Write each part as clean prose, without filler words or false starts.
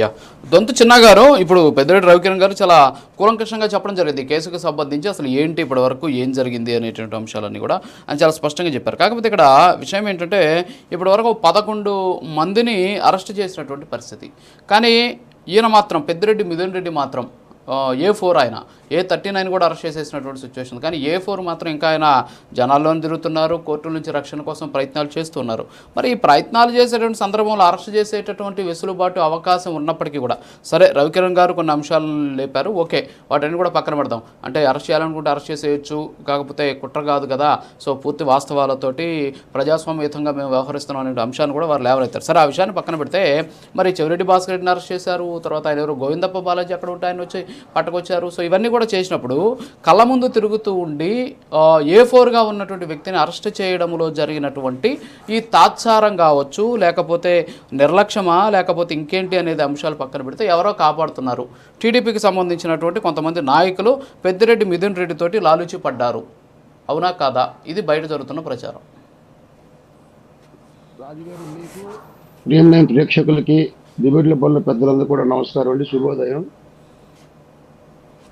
Yeah Donthu చిన్న గారు ఇప్పుడు పెద్దిరెడ్డి రవికిరణ్ గారు చాలా కూలంకషంగా చెప్పడం జరిగింది కేసుకు సంబంధించి అసలు ఏంటి ఇప్పటి వరకు ఏం జరిగింది అనేటువంటి అంశాలన్నీ కూడా ఆయన చాలా స్పష్టంగా చెప్పారు. కాకపోతే ఇక్కడ విషయం ఏంటంటే ఇప్పటి వరకు 11 మందిని అరెస్ట్ చేసినటువంటి పరిస్థితి. కానీ ఈయన మాత్రం పెద్దిరెడ్డి మిథున్ రెడ్డి మాత్రం A4 ఆయన A39 కూడా అరెస్ట్ చేసేసినటువంటి సిచ్యువేషన్. కానీ A4 మాత్రం ఇంకా ఆయన జనాల్లోనే తిరుగుతున్నారు, కోర్టుల నుంచి రక్షణ కోసం ప్రయత్నాలు చేస్తున్నారు. మరి ఈ ప్రయత్నాలు చేసేటువంటి సందర్భంలో అరెస్ట్ చేసేటటువంటి వెసులుబాటు అవకాశం ఉన్నప్పటికీ కూడా సరే రవికిరణ్ గారు కొన్ని అంశాలను లేపారు, ఓకే వాటిని కూడా పక్కన పెడదాం. అంటే అరెస్ట్ చేయాలనుకుంటే అరెస్ట్ చేసేయచ్చు, కాకపోతే కుట్ర కాదు కదా, సో పూర్తి వాస్తవాలతోటి ప్రజాస్వామ్యయుతంగా మేము వ్యవహరిస్తున్నాం అనే అంశాన్ని కూడా వారు లేవనెత్తారు. సరే ఆ విషయాన్ని పక్కన పెడితే మరి చెవిరెడ్డి భాస్కర్ రెడ్డిని అరెస్ట్ చేశారు, తర్వాత ఆయన ఎవరు గోవిందప్ప బాలాజీ అక్కడ ఉంటే ఆయన వచ్చి పట్టుకొచ్చారు. సో ఇవన్నీ కూడా చేసినప్పుడు కళ్ళ ముందు తిరుగుతూ ఉండి A4గా ఉన్నటువంటి వ్యక్తిని అరెస్ట్ చేయడంలో జరిగినటువంటి ఈ తాత్సారం కావచ్చు, లేకపోతే నిర్లక్ష్యమా, లేకపోతే ఇంకేంటి అనేది అంశాలు పక్కన పెడితే ఎవరో కాపాడుతున్నారు. టీడీపీకి సంబంధించినటువంటి కొంతమంది నాయకులు పెద్దిరెడ్డి మిథున్ రెడ్డి తోటి లాలూచి పడ్డారు, అవునా కాదా? ఇది బయట జరుగుతున్న ప్రచారం. రాజుగారు మీకు ప్రియమైన ప్రేక్షకులకి డిబేట్ల పనుల పెద్దలందరూ కూడా నమస్కారం అండి, శుభోదయం.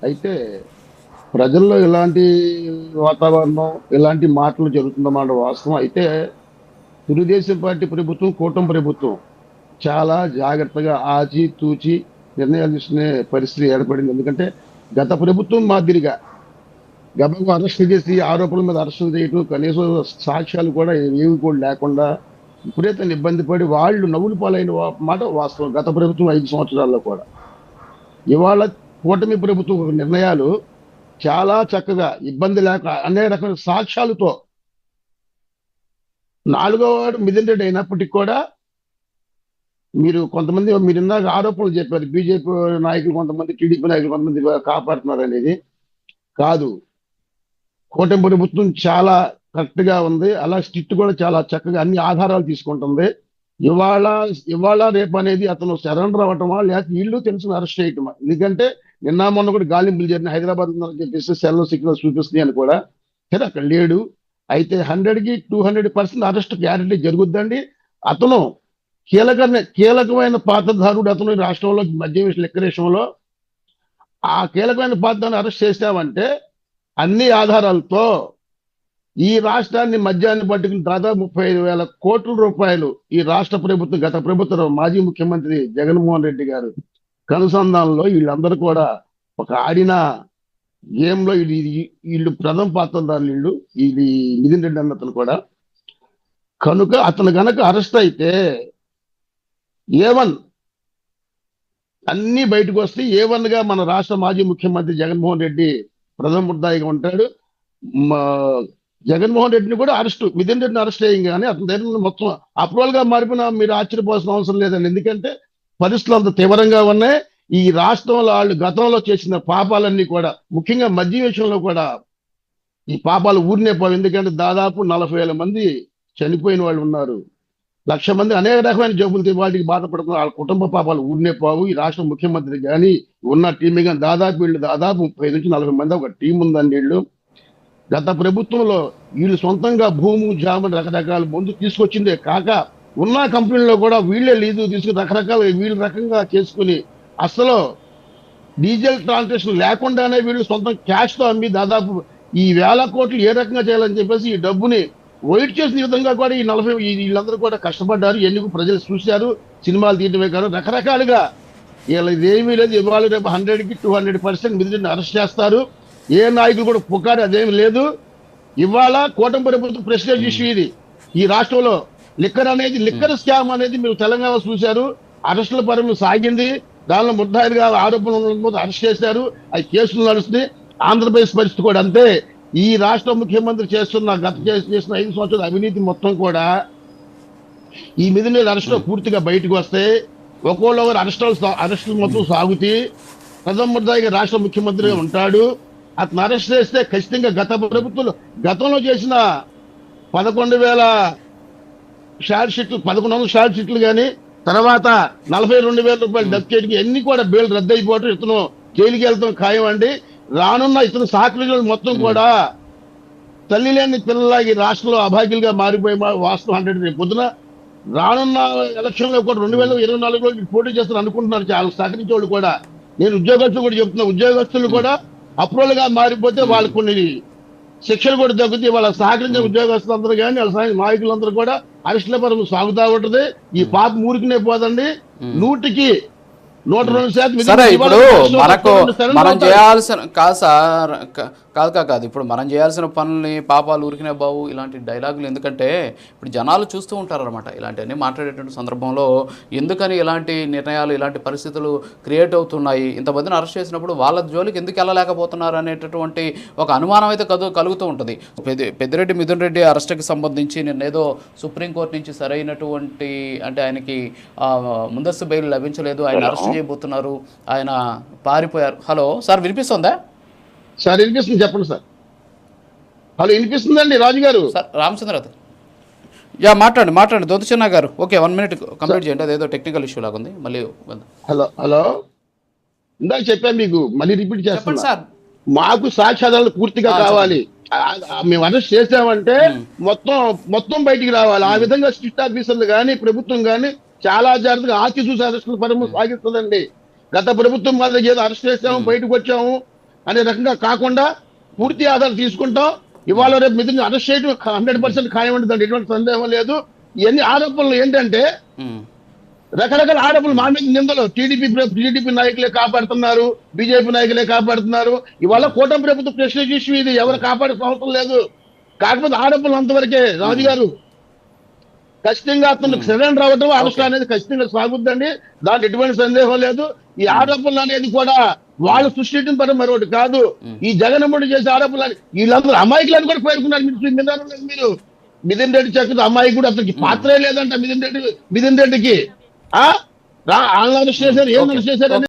అయితే ప్రజల్లో ఎలాంటి వాతావరణం ఎలాంటి మాటలు జరుగుతుందన్నమాట వాస్తవం. అయితే తెలుగుదేశం పార్టీ ప్రభుత్వం, కూటమి ప్రభుత్వం చాలా జాగ్రత్తగా ఆచి తూచి నిర్ణయాలు తీసుకునే పరిస్థితి ఏర్పడింది. ఎందుకంటే గత ప్రభుత్వం మాదిరిగా గబగబా అరెస్ట్ చేసి ఆరోపణల మీద అరెస్టులు చేయటం, కనీసం సాక్ష్యాలు కూడా ఏమి కూడా లేకుండా విపరీతంగా ఇబ్బంది పడి వాళ్ళు నవ్వులు పాలైన మాట వాస్తవం. గత ప్రభుత్వం 5 సంవత్సరాల్లో కూడా ఇవాళ కూటమి ప్రభుత్వం నిర్ణయాలు చాలా చక్కగా ఇబ్బంది లేక అనేక రకమైన సాక్ష్యాలతో 4వ వాడు మిథున్ రెడ్డి అయినప్పటికీ కూడా మీరు ఇందాక ఆరోపణలు చెప్పారు, బీజేపీ నాయకులు కొంతమంది, టీడీపీ నాయకులు కొంతమంది కాపాడుతున్నారు అనేది కాదు. కూటమి ప్రభుత్వం చాలా కరెక్ట్ గా ఉంది, అలా స్ట్రిక్ట్ కూడా చాలా చక్కగా అన్ని ఆధారాలు తీసుకుంటుంది. ఇవాళ రేపు అనేది అతను సరెండర్ అవ్వటమా లేకపోతే వీళ్ళు తెలిసిన అరెస్ట్ చేయటమా? ఎందుకంటే నిన్న మొన్న కూడా గాలింపులు జరిగిన హైదరాబాద్ ఉందని చెప్పేసి సెల్ సిగ్నల్ చూపిస్తుంది అని కూడా సరే అక్కడ లేడు. అయితే 100కి 200% అరెస్ట్ గ్యారెంటీ జరుగుద్దండి. అతను కీలకమైన పాత్రధారుడు అతను ఈ రాష్ట్రంలో మద్యం లిక్కర్ విషయంలో. ఆ కీలకమైన పాత్రను అరెస్ట్ చేశామంటే అన్ని ఆధారాలతో ఈ రాష్ట్రాన్ని మద్యాన్ని పట్టుకుని దాదాపు 35,000 కోట్ల రూపాయలు ఈ రాష్ట్ర ప్రభుత్వం, గత ప్రభుత్వం మాజీ ముఖ్యమంత్రి జగన్మోహన్ రెడ్డి గారు కనుసంధానంలో వీళ్ళందరూ కూడా ఒక ఆడిన గేమ్లో వీళ్ళు ప్రథమ పాత్రధారులు. వీళ్ళు మిథున్ రెడ్డి అన్నతను కూడా కనుక అతను గనక అరెస్ట్ అయితే A1 అన్ని బయటకు వస్తే A1గా మన రాష్ట్ర మాజీ ముఖ్యమంత్రి జగన్మోహన్ రెడ్డి ప్రథమ ముద్దాయిగా ఉంటాడు. జగన్మోహన్ రెడ్డిని కూడా మిథున్ రెడ్డిని అరెస్ట్ చేయగానే అతని దగ్గర మొత్తం అప్రూవల్ గా మారిపోయినా మీరు ఆశ్చర్యపోవాల్సిన అవసరం లేదండి. ఎందుకంటే పరిస్థితులు అంత తీవ్రంగా ఉన్నాయి. ఈ రాష్ట్రంలో వాళ్ళు గతంలో చేసిన పాపాలన్నీ కూడా, ముఖ్యంగా మద్యం విషయంలో కూడా ఈ పాపాలు ఊరినే పోవు. ఎందుకంటే దాదాపు 40,000 మంది చనిపోయిన వాళ్ళు ఉన్నారు, 1,00,000 మంది అనేక రకమైన జబ్బులతో వాటికి బాధపడుతున్నారు. వాళ్ళ కుటుంబ పాపాలు ఊరినే పోవు. ఈ రాష్ట్ర ముఖ్యమంత్రి కానీ ఉన్న టీం కానీ దాదాపు 35 నుంచి 40 మంది ఒక టీం ఉందండి. వీళ్ళు గత ప్రభుత్వంలో వీళ్ళు సొంతంగా భూము జామని రకరకాల మందు తీసుకొచ్చిందే కాక ఉన్న కంపెనీలో కూడా వీళ్ళే లీజు తీసుకుని రకరకాల వీళ్ళు రకంగా చేసుకుని అసలు డీజిల్ ట్రాన్సాక్షన్ లేకుండానే వీళ్ళు సొంతం క్యాష్తో అమ్మి దాదాపు ఈ 1,000 కోట్లు ఏ రకంగా చేయాలని చెప్పేసి ఈ డబ్బుని వైట్ చేసిన విధంగా కూడా ఈ 40 వీళ్ళందరూ కూడా కష్టపడ్డారు. ఎన్నికలు ప్రజలు చూశారు, సినిమాలు తీయటమే కాదు రకరకాలుగా. వీళ్ళ ఇదేమీ లేదు. ఇవాళ రేపు 100కి 200% మిథున్ అరెస్ట్ చేస్తారు. ఏ నాయకులు కూడా పుకారు అదేమి లేదు. ఇవాళ కూటమి ప్రభుత్వం ప్రెస్టేజ్ ఇష్యూ ఇది. ఈ రాష్ట్రంలో లిక్కర్ స్కామ్ అనేది మీరు తెలంగాణ చూశారు, అరెస్టుల పరంగా సాగింది. దానిలో ముద్దాయిలుగా ఆరోపణలు అరెస్ట్ చేశారు, అవి కేసులు నడుస్తుంది. ఆంధ్రప్రదేశ్ పరిస్థితి కూడా అంతే. ఈ రాష్ట్ర ముఖ్యమంత్రి చేస్తున్న 5 సంవత్సరాల అవినీతి మొత్తం కూడా ఈ మిథున్ రెడ్డి అరెస్టులో పూర్తిగా బయటకు వస్తే ఒక్కొక్కరు అరెస్టులు మొత్తం సాగుతాయి. ప్రథమ ముద్దాయిగా రాష్ట్ర ముఖ్యమంత్రిగా ఉంటాడు. అతను అరెస్ట్ చేస్తే ఖచ్చితంగా గత ప్రభుత్వంలో గతంలో చేసిన 11,000 షార్ట్ షీట్లు, 1,100 షార్ట్ షీట్లు కానీ తర్వాత 42,000 రూపాయలు డబ్బు ఎన్ని కూడా బెయిల్ రద్దు అయిపోవటం, ఇతను జైలుకి వెళ్తాం ఖాయం అండి. రానున్న ఇతను సాక్షులు మొత్తం కూడా తల్లి లేని పిల్లలాగి రాష్ట్రంలో అభాగ్యులుగా మారిపోయే వాస్తవం 100 రేపు పొద్దున రానున్న ఎలక్షన్ లో కూడా 2024లో పోటీ చేస్తారు అనుకుంటున్నారు చాలా సహకరించే వాళ్ళు కూడా. నేను ఉద్యోగస్తులు కూడా చెప్తున్నా, ఉద్యోగస్తులు కూడా అప్రూవల్ గా మారిపోతే వాళ్ళకు కొన్ని శిక్షలు కూడా తగ్గుతాయి. వాళ్ళ సహకరించిన ఉద్యోగస్తులందరూ కానీ వాళ్ళ నాయకులందరూ కూడా అరెస్టుల పరం సాగుతా ఉంటది. ఈ పాప ఊరికినే పోదండి. 100% సరే ఇప్పుడు మనం చేయాల్సిన కాదు ఇప్పుడు మనం చేయాల్సిన పనుల్ని పాపాలు ఊరికినే బావు ఇలాంటి డైలాగులు ఎందుకంటే ఇప్పుడు జనాలు చూస్తూ ఉంటారన్నమాట. ఇలాంటివన్నీ మాట్లాడేటువంటి సందర్భంలో ఎందుకని ఇలాంటి నిర్ణయాలు ఇలాంటి పరిస్థితులు క్రియేట్ అవుతున్నాయి, ఇంతమందిని అరెస్ట్ చేసినప్పుడు వాళ్ళ జోలికి ఎందుకు వెళ్ళలేకపోతున్నారు అనేటటువంటి ఒక అనుమానం అయితే కలుగుతూ ఉంటుంది. పెద్దిరెడ్డి మిథున్ రెడ్డి అరెస్ట్కి సంబంధించి నిన్నేదో సుప్రీంకోర్టు నుంచి సరైనటువంటి అంటే ఆయనకి ముందస్తు బెయిల్ లభించలేదు, ఆయన అరెస్ట్ చేయబోతున్నారు, ఆయన పారిపోయారు. హలో సార్ వినిపిస్తుందా? సార్ వినిపిస్తుంది, చెప్పండి సార్. హలో వినిపిస్తుందండి రాజు గారు. సార్ రామచంద్ర మాట్లాడండి దొంత చిన్న గారు. ఓకే 1 minute కంప్లీట్ చేయండి, అదేదో టెక్నికల్ ఇష్యూ లాగా ఉంది. మళ్ళీ హలో ఇందాక చెప్పాను మీకు, మళ్ళీ రిపీట్ చేస్తాను సార్. మాకు సాక్ష్యాధారాలు పూర్తిగా కావాలి. మేము అరెస్ట్ చేసామంటే మొత్తం బయటికి రావాలి. ఆ విధంగా స్ట్రిక్ట్ ఆఫీసర్లు కానీ ప్రభుత్వం కానీ చాలా జాగ్రత్తగా ఆచి చూసి అరెస్టుల పరమ సాగిస్తుందండి. గత ప్రభుత్వం మాదిరి ఏదో అరెస్ట్ చేసాము బయటకు వచ్చాము అనే రకంగా కాకుండా పూర్తి ఆధారం తీసుకుంటాం. ఇవాళ రేపు మిథున్ అరెస్ట్ చేయడం 100% ఖాయమంటే దాంట్లో ఎటువంటి సందేహం లేదు. ఇవన్నీ ఆరోపణలు ఏంటంటే రకరకాల ఆరోపణలు మా మీద నిందలు. టీడీపీ నాయకులే కాపాడుతున్నారు, బీజేపీ నాయకులే కాపాడుతున్నారు. ఇవాళ కూటమి ప్రభుత్వం ప్రెస్టేజ్ ఇష్యూ ఇది, ఎవరు కాపాడాల్సిన అవసరం లేదు. కాకపోతే ఆరోపణలు అంతవరకే. రాజు గారు ఖచ్చితంగా అతను సరెండర్ అవ్వడం అరెస్ట్ అనేది ఖచ్చితంగా సాగుద్దండి, దాంట్లో ఎటువంటి సందేహం లేదు. ఈ ఆరోపణలు అనేది కూడా వాళ్ళు సృష్టించిన పని మరొకటి కాదు. ఈ జగన్మోహన్ చేసే ఆరోపణలు వీళ్ళందరూ అమాయకులను కూడా పేర్కొన్నారు. మీరు మిథున్ రెడ్డి చక్కగా అమాయకుడు, అతనికి పాత్రే లేదంట మిథున్ రెడ్డికి. అరెస్ట్ చేశారు, ఏం అరెస్ట్ చేశారు